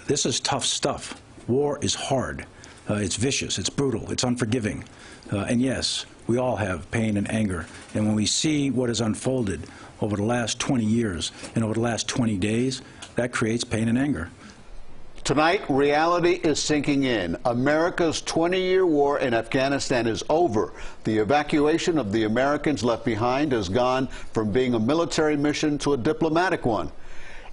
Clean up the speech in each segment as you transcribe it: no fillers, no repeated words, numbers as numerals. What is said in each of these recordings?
This is tough stuff. War is hard. It's vicious. It's brutal. It's unforgiving. And yes, we all have pain and anger. And when we see what has unfolded over the last 20 years and over the last 20 days, that creates pain and anger. Tonight, reality is sinking in. America's 20-year war in Afghanistan is over. The evacuation of the Americans left behind has gone from being a military mission to a diplomatic one.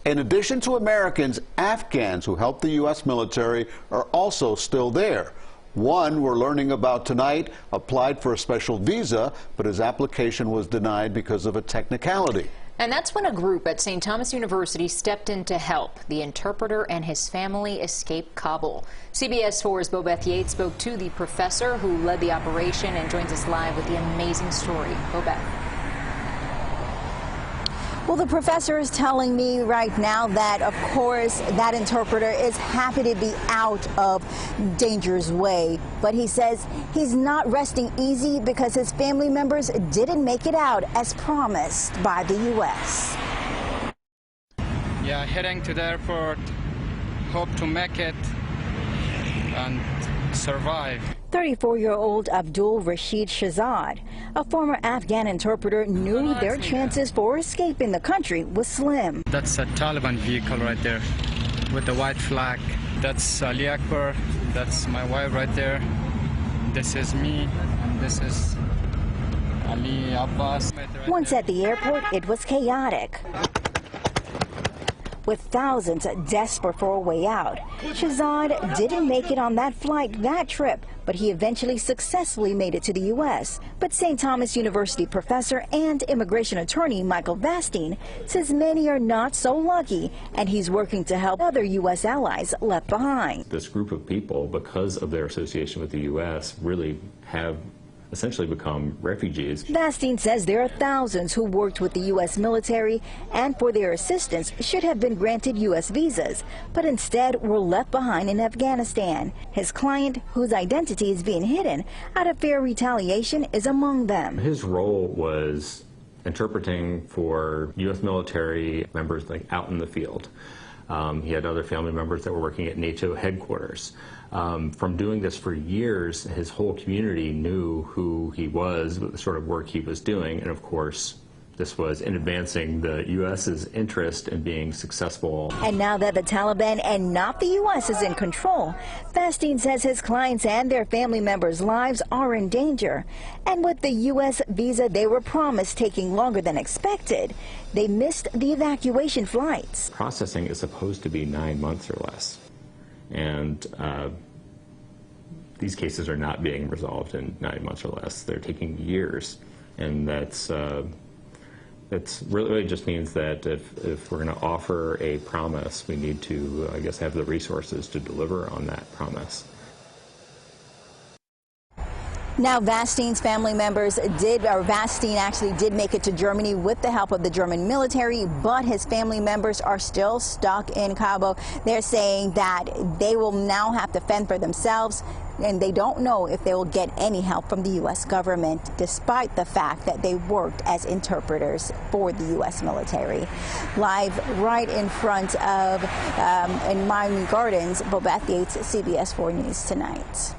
In addition to Americans, Afghans who helped the U.S. military are also still there. One we're learning about tonight applied for a special visa, but his application was denied because of a technicality. And that's when a group at St. Thomas University stepped in to help. The interpreter and his family escaped Kabul. CBS 4's Bobeth Yates spoke to the professor who led the operation and joins us live with the amazing story. Bobeth. Well, the professor is telling me right now that, of course, that interpreter is happy to be out of danger's way. But he says he's not resting easy because his family members didn't make it out as promised by the U.S. Yeah, heading to the airport, hope to make it and survive. 34-year-old Abdul Rashid Shahzad, a former Afghan interpreter, knew their chances for escaping the country was slim. That's a Taliban vehicle right there with the white flag. That's Ali Akbar. That's my wife right there. This is me. This is Ali Abbas. Once at the airport, it was chaotic, with thousands desperate for a way out. Shahzad didn't make it on that flight that trip, but he eventually successfully made it to the U.S. But St. Thomas University professor and immigration attorney Michael Vastine says many are not so lucky, and he's working to help other U.S. allies left behind. This group of people, because of their association with the U.S., really have essentially become refugees. Vastine says there are thousands who worked with the U.S. military and for their assistance should have been granted U.S. visas, but instead were left behind in Afghanistan. His client, whose identity is being hidden out of fear of retaliation, is among them. His role was interpreting for U.S. military members out in the field. He had other family members that were working at NATO headquarters. From doing this for years, his whole community knew who he was, the sort of work he was doing, and of course, this was in advancing the U.S.'s interest in being successful. And now that the Taliban and not the U.S. is in control, Vastine says his clients and their family members' lives are in danger. And with the U.S. visa they were promised taking longer than expected, they missed the evacuation flights. Processing is supposed to be 9 months or less. And these cases are not being resolved in 9 months or less. They're taking years. And that's really just means that if we're going to offer a promise, we need to, I guess, have the resources to deliver on that promise. Now, Vastine's family members Vastine actually did make it to Germany with the help of the German military, but his family members are still stuck in Kabul. They're saying that they will now have to fend for themselves, and they don't know if they will get any help from the U.S. government, despite the fact that they worked as interpreters for the U.S. military. Live right in front of in Miami Gardens, Bobeth Yates, CBS 4 News Tonight.